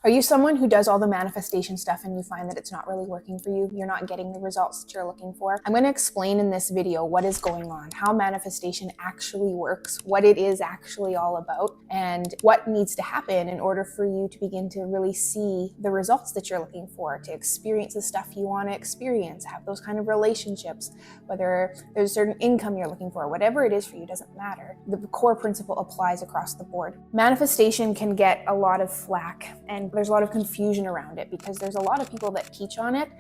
Are you someone who does all the manifestation stuff and you find that it's not really working for you? You're not getting the results that you're looking for? I'm going to explain in this video what is going on, how manifestation actually works, what it is actually all about, and what needs to happen in order for you to begin to really see the results that you're looking for, to experience the stuff you want to experience, have those kind of relationships, whether there's a certain income you're looking for, whatever it is for you, doesn't matter. The core principle applies across the board. Manifestation can get a lot of flack, and there's a lot of confusion around it because there's a lot of people that teach on it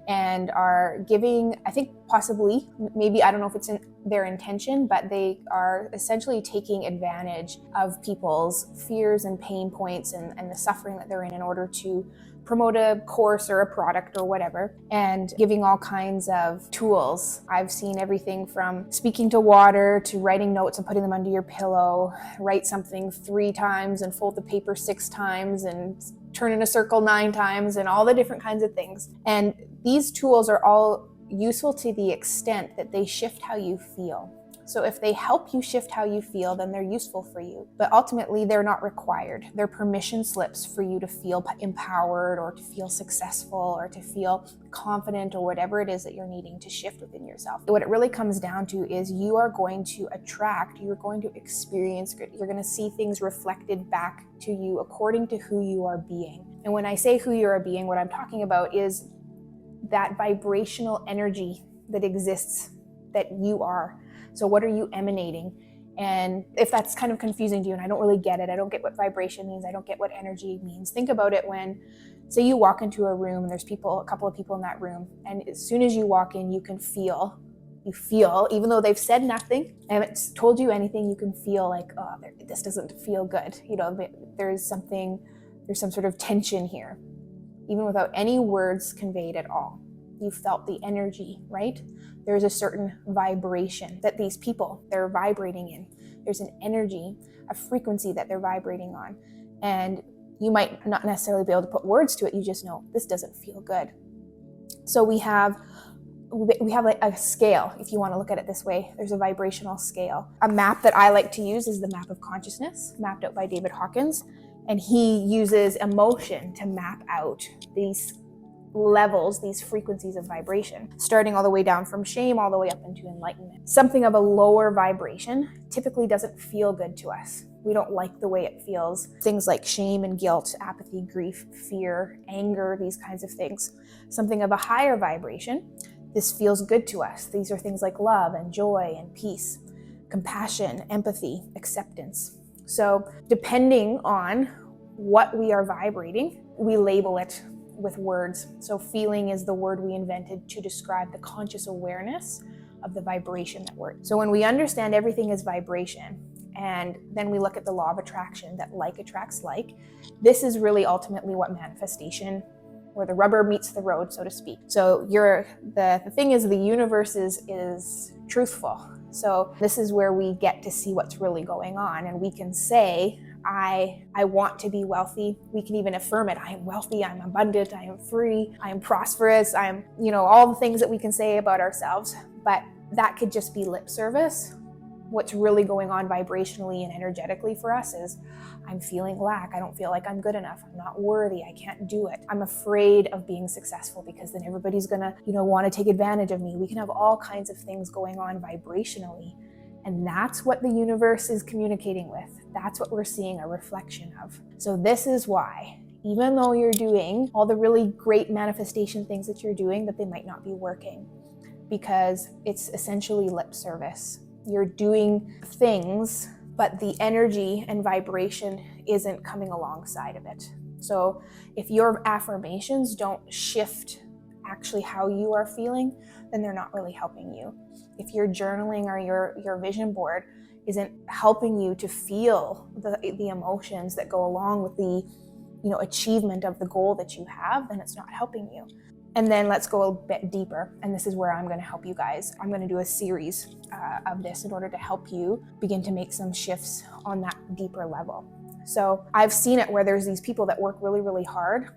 and are giving, I think possibly, maybe, I don't know if it's in their intention, but they are essentially taking advantage of people's fears and pain points and the suffering that they're in order to promote a course or a product or whatever, and giving all kinds of tools. I've seen everything from speaking to water to writing notes and putting them under your pillow, write something 3 times and fold the paper 6 times and turn in a circle 9 times, and all the different kinds of things. And these tools are all useful to the extent that they shift how you feel. So if they help you shift how you feel, then they're useful for you. But ultimately, they're not required. They're permission slips for you to feel empowered or to feel successful or to feel confident or whatever it is that you're needing to shift within yourself. What it really comes down to is you are going to attract, you're going to experience, you're going to see things reflected back to you according to who you are being. And when I say who you are being, what I'm talking about is that vibrational energy that exists, that you are. So what are you emanating? And if that's kind of confusing to you and I don't really get it, I don't get what vibration means, I don't get what energy means. Think about it when, say you walk into a room and there's a couple of people in that room, and as soon as you walk in, you feel, even though they've said nothing, they haven't told you anything, you can feel like, oh, this doesn't feel good. There's some sort of tension here, even without any words conveyed at all. You felt the energy, right? There's a certain vibration that these people, they're vibrating in. There's an energy, a frequency that they're vibrating on. And you might not necessarily be able to put words to it. You just know this doesn't feel good. So we have like a scale, if you want to look at it this way. There's a vibrational scale. A map that I like to use is the map of consciousness, mapped out by David Hawkins. And he uses emotion to map out these levels, these frequencies of vibration, starting all the way down from shame all the way up into enlightenment. Something of a lower vibration typically doesn't feel good to us. We don't like the way it feels. Things like shame and guilt, apathy, grief, fear, anger, these kinds of things. Something of a higher vibration, this feels good to us. These are things like love and joy and peace, compassion, empathy, acceptance. So depending on what we are vibrating, we label it with words. So feeling is the word we invented to describe the conscious awareness of the vibration that we're. So when we understand everything is vibration, and then we look at the law of attraction, that like attracts like, this is really ultimately what manifestation, where the rubber meets the road, so to speak. So the thing is, the universe is truthful. So this is where we get to see what's really going on, and we can say, I want to be wealthy. We can even affirm it. I am wealthy, I'm abundant, I am free, I am prosperous, I am, all the things that we can say about ourselves. But that could just be lip service. What's really going on vibrationally and energetically for us is, I'm feeling lack. I don't feel like I'm good enough. I'm not worthy. I can't do it. I'm afraid of being successful because then everybody's gonna, want to take advantage of me. We can have all kinds of things going on vibrationally. And that's what the universe is communicating with. That's what we're seeing a reflection of. So this is why, even though you're doing all the really great manifestation things that you're doing, that they might not be working, because it's essentially lip service. You're doing things, but the energy and vibration isn't coming alongside of it. So if your affirmations don't shift actually how you are feeling, then they're not really helping you. If your journaling or your vision board isn't helping you to feel the emotions that go along with the achievement of the goal that you have, then it's not helping you. And then let's go a bit deeper. And this is where I'm going to help you guys. I'm going to do a series of this in order to help you begin to make some shifts on that deeper level. So I've seen it where there's these people that work really, really hard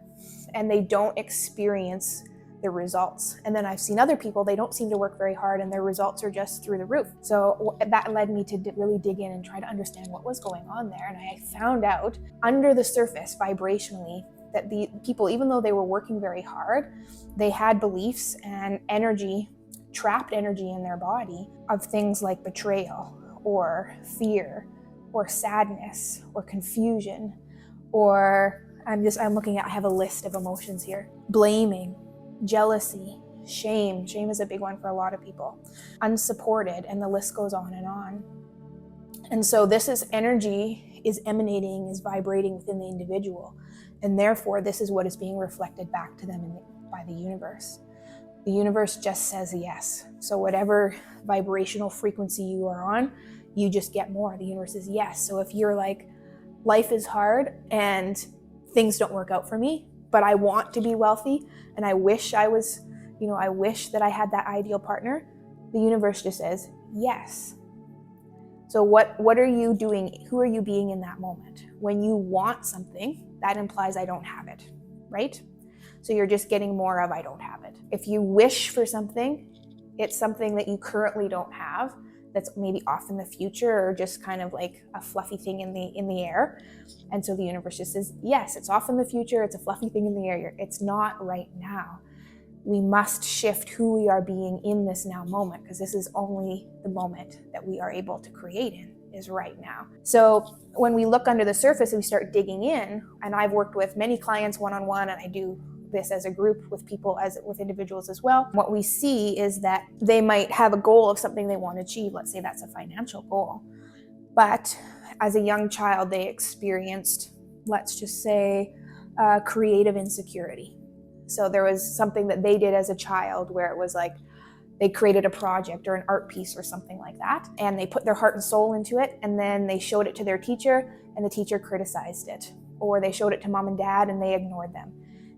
and they don't experience the results. And then I've seen other people, they don't seem to work very hard and their results are just through the roof. So that led me to really dig in and try to understand what was going on there. And I found out under the surface, vibrationally, that the people, even though they were working very hard, they had beliefs and energy, trapped energy in their body of things like betrayal or fear or sadness or confusion, or I'm looking at, I have a list of emotions here: blaming, jealousy, shame. Shame is a big one for a lot of people. Unsupported, and the list goes on and on. And so this is energy is emanating, is vibrating within the individual. And therefore, this is what is being reflected back to them by the universe. The universe just says yes. So whatever vibrational frequency you are on, you just get more. The universe says yes. So if you're like, life is hard and things don't work out for me, but I want to be wealthy and I wish I was, I wish that I had that ideal partner, the universe just says yes. So what are you doing? Who are you being in that moment? When you want something, that implies I don't have it, right? So you're just getting more of I don't have it. If you wish for something, it's something that you currently don't have, that's maybe off in the future or just kind of like a fluffy thing in the air. And so the universe just says, yes, it's off in the future, it's a fluffy thing in the air, it's not right now. We must shift who we are being in this now moment, because this is only the moment that we are able to create in, is right now. So when we look under the surface and we start digging in, and I've worked with many clients one-on-one, and I do this as a group with people, as with individuals as well, what we see is that they might have a goal of something they want to achieve. Let's say that's a financial goal. But as a young child, they experienced, let's just say, creative insecurity. So there was something that they did as a child where it was like they created a project or an art piece or something like that, and they put their heart and soul into it, and then they showed it to their teacher and the teacher criticized it, or they showed it to mom and dad and they ignored them.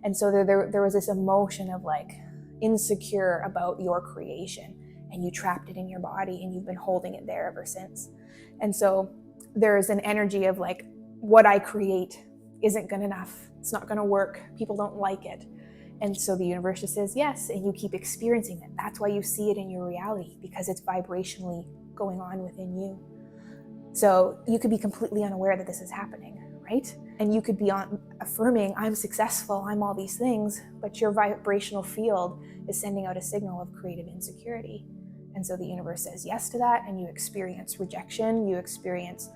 And so there was this emotion of like insecure about your creation, and you trapped it in your body and you've been holding it there ever since. And so there's an energy of like, what I create isn't good enough, it's not going to work, people don't like it. And so the universe just says yes, and you keep experiencing it. That's why you see it in your reality, because it's vibrationally going on within you. So you could be completely unaware that this is happening, right? And you could be affirming, I'm successful, I'm all these things, but your vibrational field is sending out a signal of creative insecurity. And so the universe says yes to that, and you experience rejection, you experience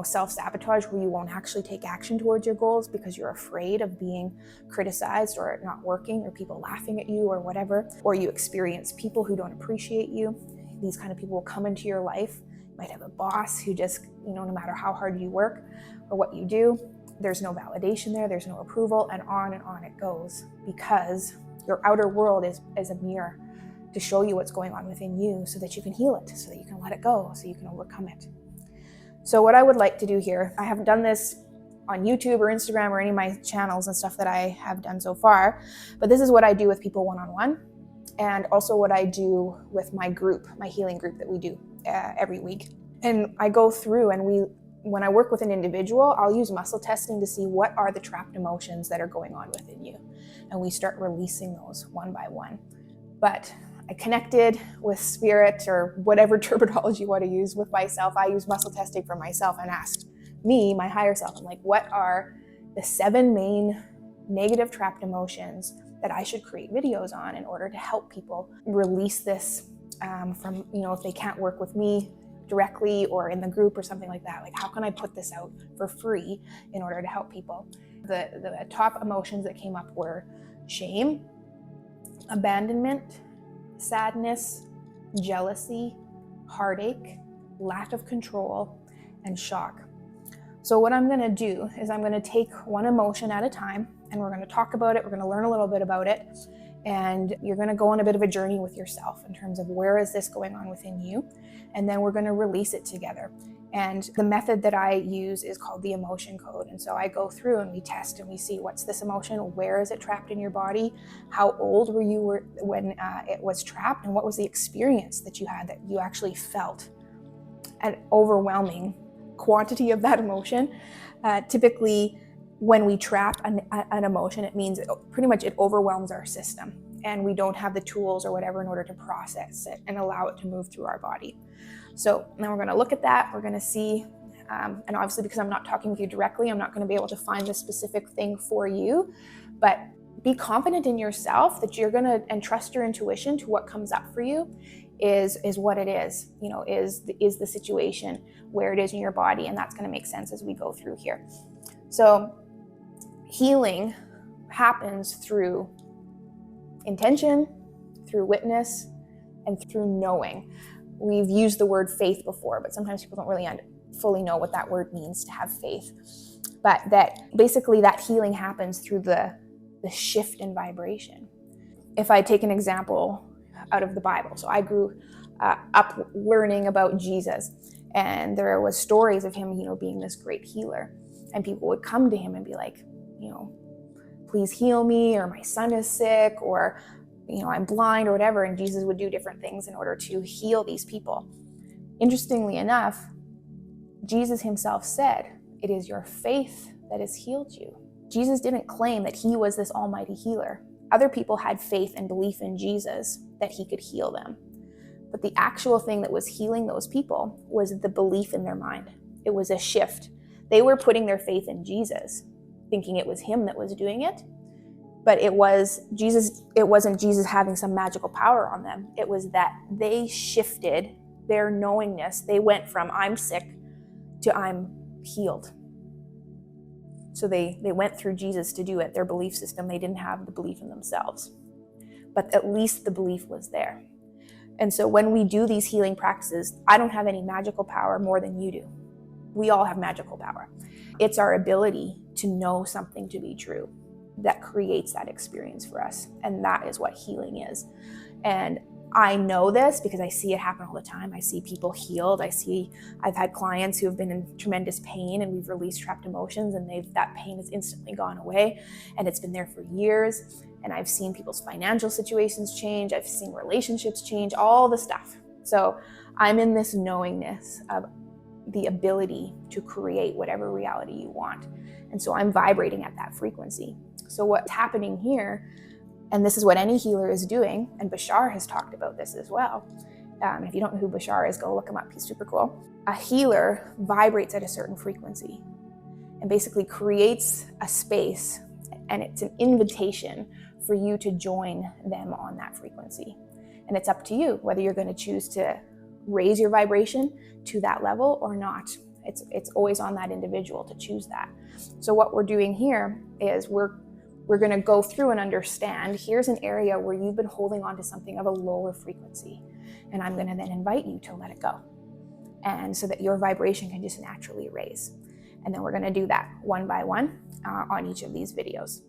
self-sabotage, where you won't actually take action towards your goals because you're afraid of being criticized or it not working or people laughing at you or whatever. Or you experience people who don't appreciate you. These kind of people will come into your life. You might have a boss who just, no matter how hard you work or what you do, there's no validation there, there's no approval, and on it goes, because your outer world is a mirror to show you what's going on within you so that you can heal it, so that you can let it go, so you can overcome it. So what I would like to do here, I haven't done this on YouTube or Instagram or any of my channels and stuff that I have done so far, but this is what I do with people one-on-one, and also what I do with my group, my healing group that we do every week. And I go through and when I work with an individual, I'll use muscle testing to see what are the trapped emotions that are going on within you. And we start releasing those one by one. But I connected with spirit, or whatever terminology you want to use, with myself. I use muscle testing for myself and asked me, my higher self, I'm like, what are the 7 main negative trapped emotions that I should create videos on in order to help people release this from, if they can't work with me directly or in the group or something like that, like how can I put this out for free in order to help people? The top emotions that came up were shame, abandonment, sadness, jealousy, heartache, lack of control, and shock. So what I'm going to do is I'm going to take one emotion at a time, and we're going to talk about it, we're going to learn a little bit about it, and you're going to go on a bit of a journey with yourself in terms of where is this going on within you, and then we're going to release it together. And the method that I use is called the emotion code. And so I go through and we test and we see, what's this emotion? Where is it trapped in your body? How old were you when it was trapped? And what was the experience that you had that you actually felt an overwhelming quantity of that emotion? Typically, when we trap an emotion, it means pretty much it overwhelms our system, and we don't have the tools or whatever in order to process it and allow it to move through our body. So now we're going to look at that. We're going to see And obviously, because I'm not talking with you directly, I'm not going to be able to find the specific thing for you, but be confident in yourself that you're going to, and trust your intuition to what comes up for you is what it is, is the situation where it is in your body. And that's going to make sense as we go through here. So healing happens through intention, through witness, and through knowing. We've used the word faith before, but sometimes people don't really fully know what that word means, to have faith. But that basically that healing happens through the shift in vibration. If I take an example out of the Bible, so I grew up learning about Jesus, and there was stories of him, being this great healer, and people would come to him and be like, please heal me, or my son is sick, or I'm blind, or whatever, and Jesus would do different things in order to heal these people. Interestingly enough, Jesus himself said, "It is your faith that has healed you." Jesus didn't claim that he was this almighty healer. Other people had faith and belief in Jesus that he could heal them. But the actual thing that was healing those people was the belief in their mind. It was a shift. They were putting their faith in Jesus, thinking it was him that was doing it. But it wasn't Jesus having some magical power on them. It was that they shifted their knowingness. They went from I'm sick to I'm healed. So they went through Jesus to do it, their belief system. They didn't have the belief in themselves. But at least the belief was there. And so when we do these healing practices, I don't have any magical power more than you do. We all have magical power. It's our ability to know something to be true that creates that experience for us. And that is what healing is. And I know this because I see it happen all the time. I see people healed. I've had clients who have been in tremendous pain, and we've released trapped emotions, and that pain has instantly gone away, and it's been there for years. And I've seen people's financial situations change. I've seen relationships change, all the stuff. So I'm in this knowingness of the ability to create whatever reality you want. And so I'm vibrating at that frequency. So what's happening here, and this is what any healer is doing, and Bashar has talked about this as well. If you don't know who Bashar is, go look him up. He's super cool. A healer vibrates at a certain frequency and basically creates a space, and it's an invitation for you to join them on that frequency. And it's up to you whether you're going to choose to raise your vibration to that level or not. It's always on that individual to choose that. So what we're doing here is we're going to go through and understand, here's an area where you've been holding on to something of a lower frequency. And I'm going to then invite you to let it go. And so that your vibration can just naturally raise. And then we're going to do that one by one on each of these videos.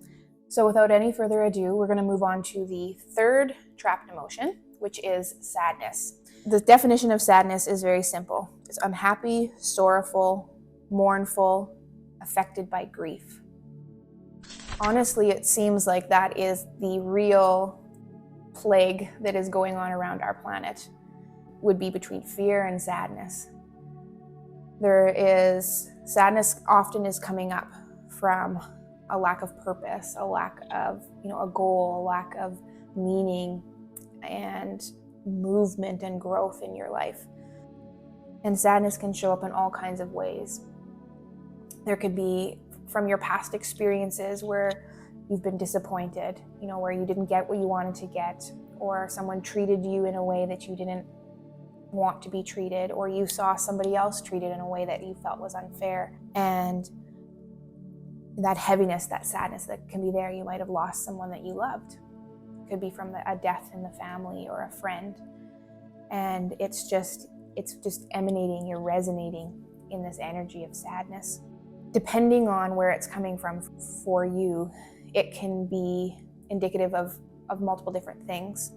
So without any further ado, we're going to move on to the third trapped emotion, which is sadness. The definition of sadness is very simple. It's unhappy, sorrowful, mournful, affected by grief. Honestly, it seems like that is the real plague that is going on around our planet, would be between fear and sadness. Sadness often is coming up from a lack of purpose, a lack of, a goal, a lack of meaning and movement and growth in your life. And sadness can show up in all kinds of ways. There could be from your past experiences where you've been disappointed, where you didn't get what you wanted to get, or someone treated you in a way that you didn't want to be treated, or you saw somebody else treated in a way that you felt was unfair. And that heaviness, that sadness that can be there, you might have lost someone that you loved. It could be from a death in the family or a friend. And it's just emanating, you're resonating in this energy of sadness. Depending on where it's coming from for you, it can be indicative of multiple different things.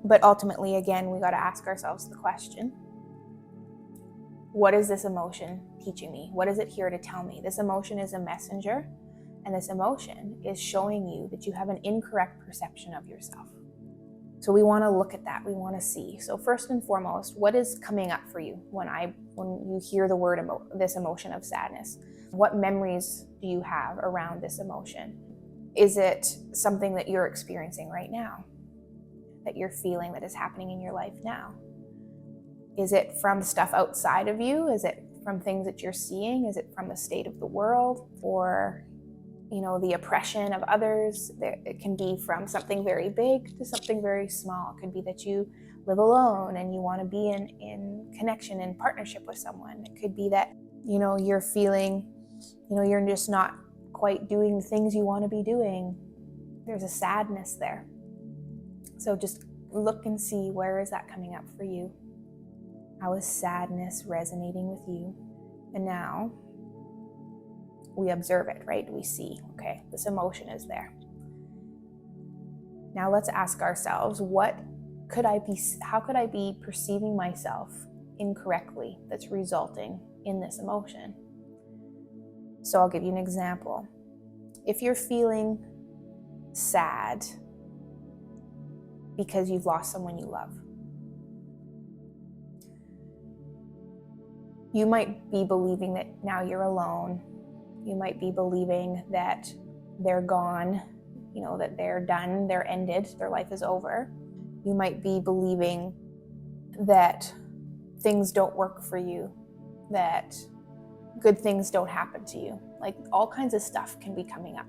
But ultimately, again, we got to ask ourselves the question, what is this emotion teaching me? What is it here to tell me? This emotion is a messenger, and this emotion is showing you that you have an incorrect perception of yourself. So we want to look at that. We want to see. So first and foremost, what is coming up for you when you hear the word this emotion of sadness? What memories do you have around this emotion? Is it something that you're experiencing right now, that you're feeling, that is happening in your life now? Is it from stuff outside of you? Is it from things that you're seeing? Is it from the state of the world, or the oppression of others? It can be from something very big to something very small. It could be that you live alone and you want to be in connection and partnership with someone. It could be that you're feeling you're just not quite doing the things you want to be doing. There's a sadness there. So just look and see, where is that coming up for you? How is sadness resonating with you? And now we observe it, right? We see, okay, this emotion is there. Now let's ask ourselves, how could I be perceiving myself incorrectly that's resulting in this emotion? So I'll give you an example. If you're feeling sad because you've lost someone you love, you might be believing that now you're alone. You might be believing that they're gone, that they're done, they're ended, their life is over. You might be believing that things don't work for you, that good things don't happen to you. Like, all kinds of stuff can be coming up.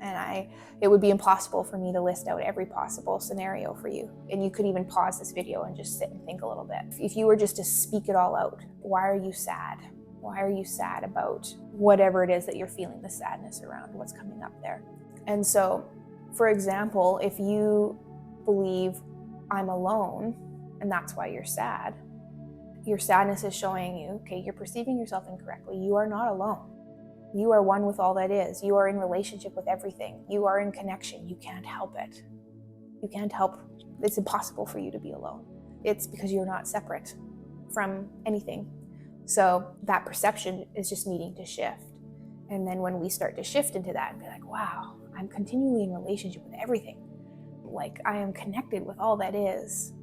And it would be impossible for me to list out every possible scenario for you. And you could even pause this video and just sit and think a little bit. If you were just to speak it all out, why are you sad? Why are you sad about whatever it is that you're feeling the sadness around? What's coming up there? And so, for example, if you believe I'm alone and that's why you're sad, your sadness is showing you, okay, you're perceiving yourself incorrectly. You are not alone. You are one with all that is. You are in relationship with everything. You are in connection. You can't help it. You can't help. It's impossible for you to be alone. It's because you're not separate from anything. So that perception is just needing to shift. And then when we start to shift into that and be like, wow, I'm continually in relationship with everything. Like, I am connected with all that is.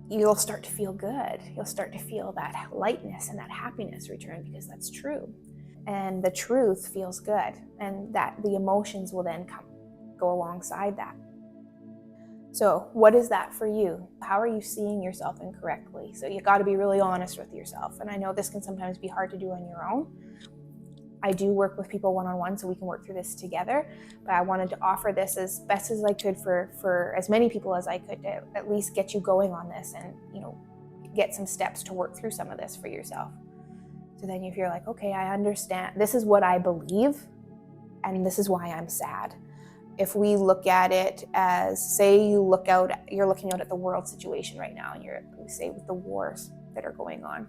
You'll start to feel good. You'll start to feel that lightness and that happiness return, because that's true. And the truth feels good. And that the emotions will then go alongside that. So what is that for you? How are you seeing yourself incorrectly? So you got to be really honest with yourself. And I know this can sometimes be hard to do on your own. I do work with people one-on-one so we can work through this together, but I wanted to offer this as best as I could for as many people as I could to at least get you going on this and, get some steps to work through some of this for yourself. So then if you're like, okay, I understand, this is what I believe, and this is why I'm sad. If we look at it as, say you're looking out at the world situation right now, and say with the wars that are going on,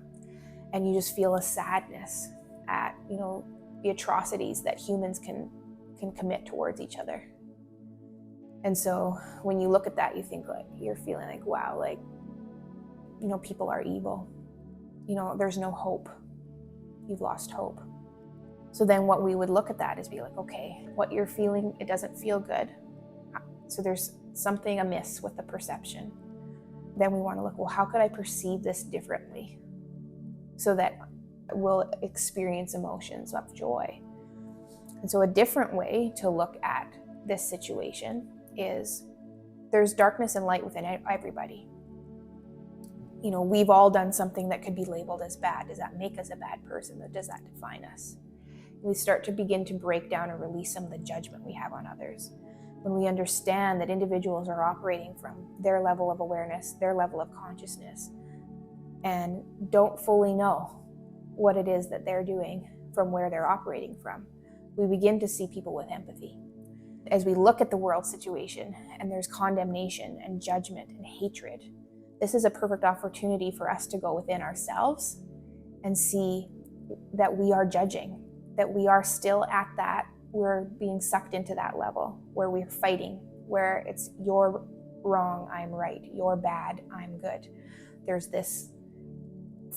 and you just feel a sadness at, the atrocities that humans can commit towards each other. And so when you look at that, you think you're feeling like, wow, people are evil. There's no hope. You've lost hope. So then what we would look at that is be like, okay, what you're feeling, it doesn't feel good. So there's something amiss with the perception. Then we want to look, well, how could I perceive this differently so that we'll experience emotions of joy? And so a different way to look at this situation is there's darkness and light within everybody. We've all done something that could be labeled as bad. Does that make us a bad person? Does that define us? We start to begin to break down and release some of the judgment we have on others. When we understand that individuals are operating from their level of awareness, their level of consciousness, and don't fully know what it is that they're doing from where they're operating from, we begin to see people with empathy. As we look at the world situation and there's condemnation and judgment and hatred, this is a perfect opportunity for us to go within ourselves and see that we are judging, that we are still at that, we're being sucked into that level where we're fighting, where it's you're wrong, I'm right, you're bad, I'm good. There's this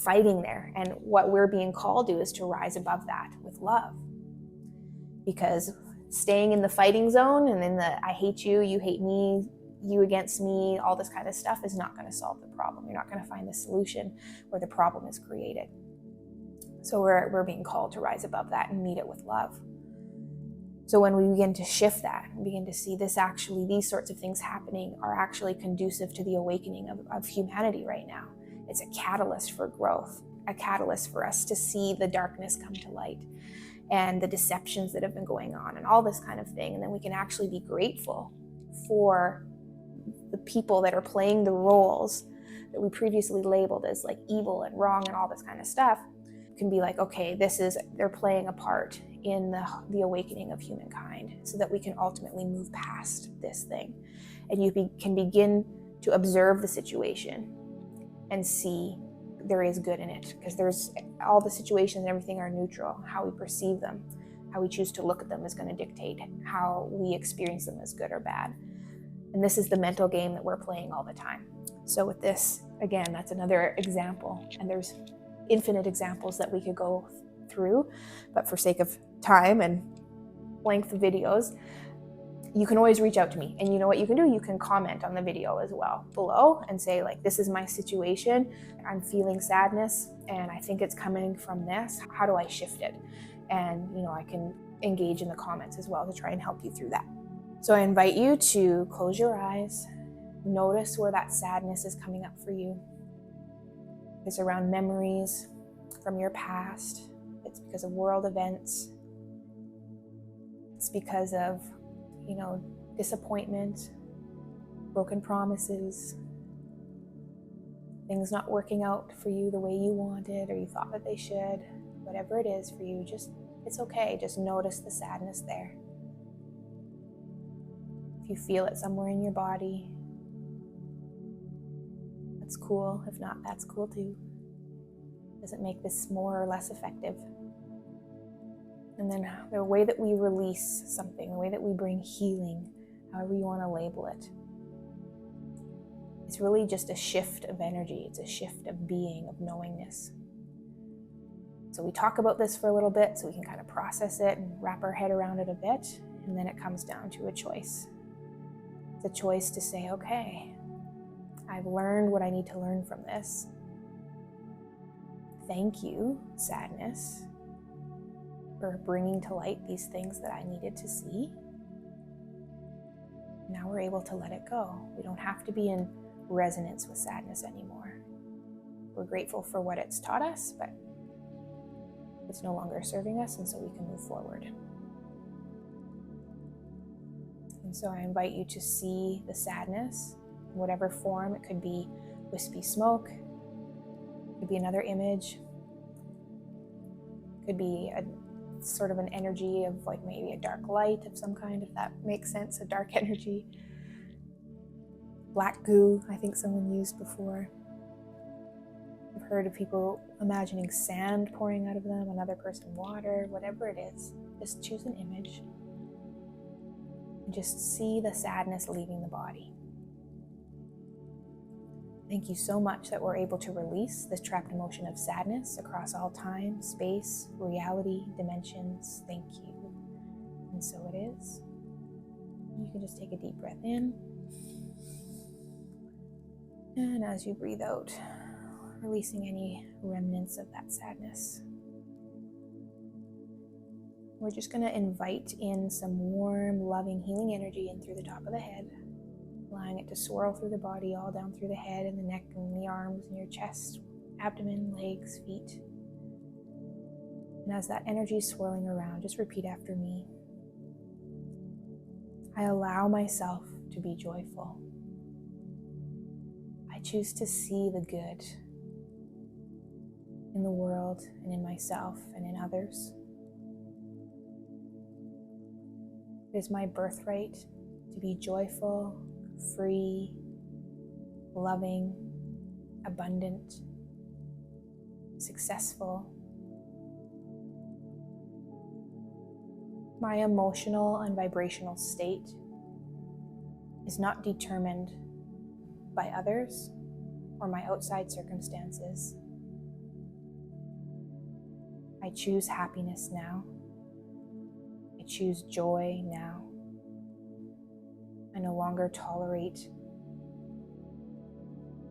fighting there. And what we're being called to is to rise above that with love. Because staying in the fighting zone and in the I hate you, you hate me, you against me, all this kind of stuff is not going to solve the problem. You're not going to find the solution where the problem is created. So we're being called to rise above that and meet it with love. So when we begin to shift that and begin to see these sorts of things happening are actually conducive to the awakening of humanity right now. It's a catalyst for growth. a catalyst for us to see the darkness come to light and the deceptions that have been going on and all this kind of thing. And then we can actually be grateful for the people that are playing the roles that we previously labeled as like evil and wrong and all this kind of stuff. Can be like, okay, they're playing a part in the awakening of humankind, so that we can ultimately move past this thing. And you can begin to observe the situation and see there is good in it, because there's all the situations and everything are neutral. How we perceive them, how we choose to look at them is going to dictate how we experience them as good or bad. And this is the mental game that we're playing all the time. So with this, again, that's another example, and there's infinite examples that we could go through, but for sake of time and length of videos, you can always reach out to me. And you know what you can do? You can comment on the video as well below and say, like, this is my situation. I'm feeling sadness and I think it's coming from this. How do I shift it? And, I can engage in the comments as well to try and help you through that. So I invite you to close your eyes, notice where that sadness is coming up for you. It's around memories from your past. It's because of world events. It's because of, disappointment, broken promises, things not working out for you the way you wanted or you thought that they should. Whatever it is for you, it's okay. Just notice the sadness there. If you feel it somewhere in your body, that's cool. If not, that's cool too. Doesn't make this more or less effective. And then the way that we release something, the way that we bring healing, however you want to label it, it's really just a shift of energy. It's a shift of being, of knowingness. So we talk about this for a little bit so we can kind of process it and wrap our head around it a bit. And then it comes down to a choice. It's a choice to say, okay, I've learned what I need to learn from this. Thank you, sadness, for bringing to light these things that I needed to see. Now we're able to let it go. We don't have to be in resonance with sadness anymore. We're grateful for what it's taught us, but it's no longer serving us, and so we can move forward. And so I invite you to see the sadness in whatever form. It could be wispy smoke, it could be another image, it could be a sort of an energy of like maybe a dark light of some kind, if that makes sense, a dark energy. Black goo, I think someone used before. I've heard of people imagining sand pouring out of them, another person water, whatever it is. Just choose an image and just see the sadness leaving the body. Thank you so much that we're able to release this trapped emotion of sadness across all time, space, reality, dimensions. Thank you. And so it is. You can just take a deep breath in. And as you breathe out, releasing any remnants of that sadness. We're just going to invite in some warm, loving, healing energy in through the top of the head, allowing it to swirl through the body, all down through the head and the neck and the arms and your chest, abdomen, legs, feet. And as that energy is swirling around, just repeat after me. I allow myself to be joyful. I choose to see the good in the world and in myself and in others. It is my birthright to be joyful, free, loving, abundant, successful. My emotional and vibrational state is not determined by others or my outside circumstances. I choose happiness now. I choose joy now. I no longer tolerate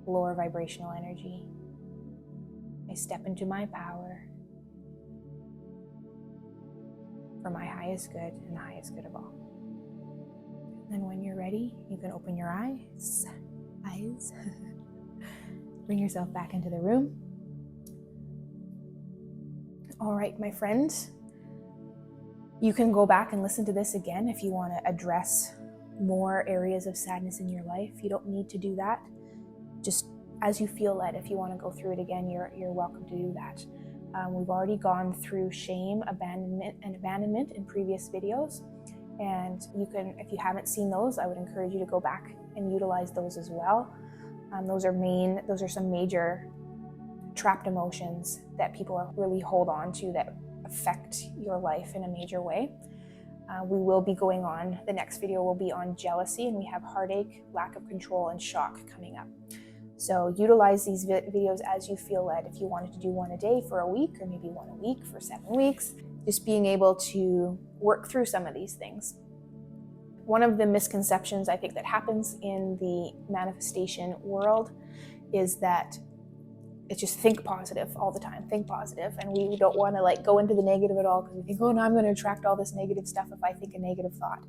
lower vibrational energy. I step into my power for my highest good and the highest good of all. And when you're ready, you can open your eyes. Bring yourself back into the room. All right, my friends, you can go back and listen to this again if you want to address more areas of sadness in your life. You don't need to do that. Just as you feel led, if you want to go through it again, you're welcome to do that. We've already gone through shame, abandonment in previous videos. And you can, if you haven't seen those, I would encourage you to go back and utilize those as well. Those are some major trapped emotions that people really hold on to that affect your life in a major way. We will be going on, the next video will be on jealousy, and we have heartache, lack of control, and shock coming up. So utilize these videos as you feel led. If you wanted to do one a day for a week, or maybe one a week for 7 weeks, just being able to work through some of these things. One of the misconceptions I think that happens in the manifestation world is that it's just think positive all the time, think positive. And we don't want to go into the negative at all, because we think, oh, no, I'm going to attract all this negative stuff if I think a negative thought.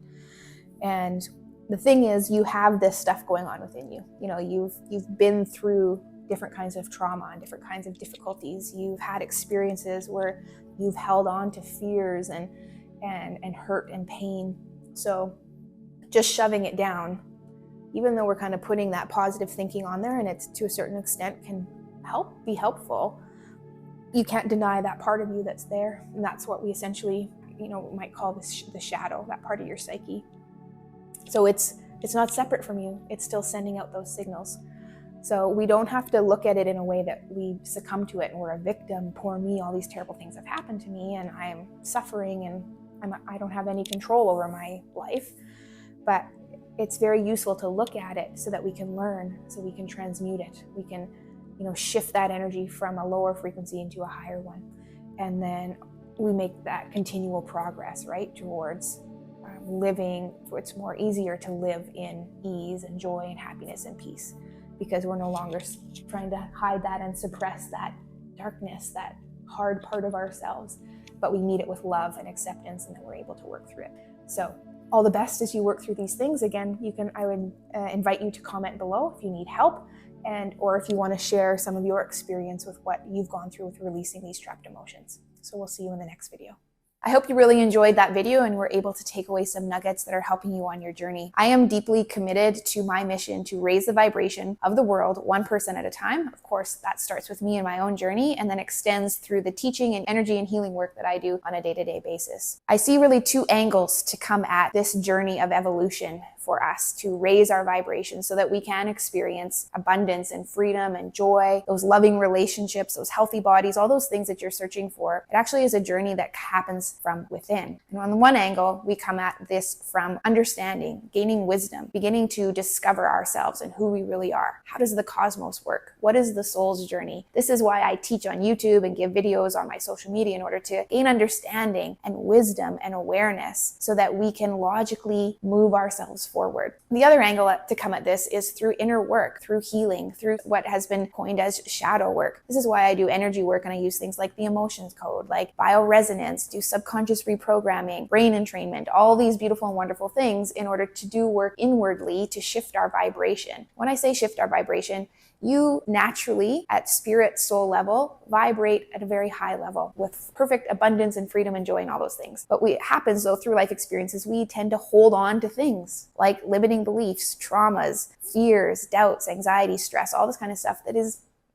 And the thing is, you have this stuff going on within you. You know, you've been through different kinds of trauma and different kinds of difficulties. You've had experiences where you've held on to fears and hurt and pain. So just shoving it down, even though we're kind of putting that positive thinking on there, and it's to a certain extent can be helpful, you can't deny that part of you that's there. And that's what we essentially, might call the shadow, that part of your psyche. So it's not separate from you. It's still sending out those signals. So we don't have to look at it in a way that we succumb to it and we're a victim. Poor me, all these terrible things have happened to me and I'm suffering and I don't have any control over my life. But it's very useful to look at it so that we can learn, so we can transmute it. We can, shift that energy from a lower frequency into a higher one. And then we make that continual progress, right, towards living. It's more easier to live in ease and joy and happiness and peace, because we're no longer trying to hide that and suppress that darkness, that hard part of ourselves, but we meet it with love and acceptance, and then we're able to work through it. So all the best as you work through these things. Again, I would invite you to comment below if you need help, or if you want to share some of your experience with what you've gone through with releasing these trapped emotions. So we'll see you in the next video. I hope you really enjoyed that video and were able to take away some nuggets that are helping you on your journey. I am deeply committed to my mission to raise the vibration of the world one person at a time. Of course, that starts with me and my own journey and then extends through the teaching and energy and healing work that I do on a day-to-day basis. I see really 2 angles to come at this journey of evolution for us to raise our vibration so that we can experience abundance and freedom and joy, those loving relationships, those healthy bodies, all those things that you're searching for. It actually is a journey that happens from within. And on the one angle, we come at this from understanding, gaining wisdom, beginning to discover ourselves and who we really are. How does the cosmos work? What is the soul's journey? This is why I teach on YouTube and give videos on my social media, in order to gain understanding and wisdom and awareness so that we can logically move ourselves forward. The other angle to come at this is through inner work, through healing, through what has been coined as shadow work. This is why I do energy work, and I use things like the emotions code, like bioresonance, do subconscious reprogramming, brain entrainment, all these beautiful and wonderful things in order to do work inwardly to shift our vibration. When I say shift our vibration, you naturally, at spirit soul level, vibrate at a very high level with perfect abundance and freedom and joy and all those things. But what happens though through life experiences, we tend to hold on to things like limiting beliefs, traumas, fears, doubts, anxiety, stress, all this kind of stuff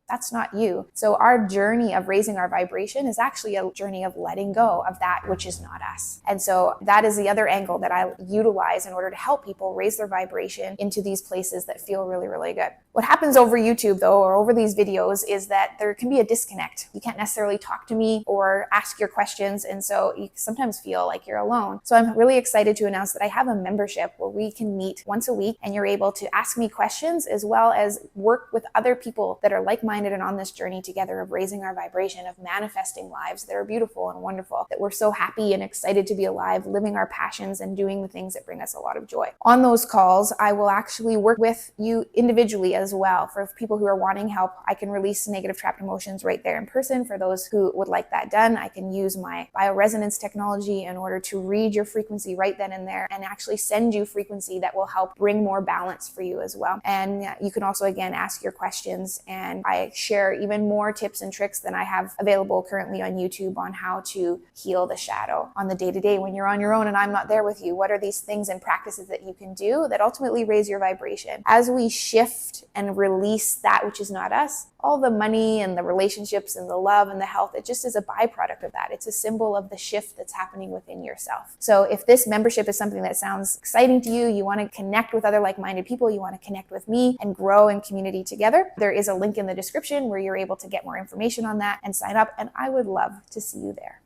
that's not you. So our journey of raising our vibration is actually a journey of letting go of that which is not us. And so that is the other angle that I utilize in order to help people raise their vibration into these places that feel really, really good. What happens over YouTube though, or over these videos, is that there can be a disconnect. You can't necessarily talk to me or ask your questions. And so you sometimes feel like you're alone. So I'm really excited to announce that I have a membership where we can meet once a week and you're able to ask me questions as well as work with other people that are like-minded and on this journey together of raising our vibration, of manifesting lives that are beautiful and wonderful, that we're so happy and excited to be alive, living our passions and doing the things that bring us a lot of joy. On those calls, I will actually work with you individually as well. For people who are wanting help, I can release negative trapped emotions right there in person. For those who would like that done, I can use my bioresonance technology in order to read your frequency right then and there and actually send you frequency that will help bring more balance for you as well. And you can also, again, ask your questions, and I I share even more tips and tricks than I have available currently on YouTube on how to heal the shadow on the day-to-day when you're on your own and I'm not there with you. What are these things and practices that you can do that ultimately raise your vibration? As we shift and release that which is not us, all the money and the relationships and the love and the health, it just is a byproduct of that. It's a symbol of the shift that's happening within yourself. So if this membership is something that sounds exciting to you, you want to connect with other like-minded people, you want to connect with me and grow in community together, there is a link in the description where you're able to get more information on that and sign up. And I would love to see you there.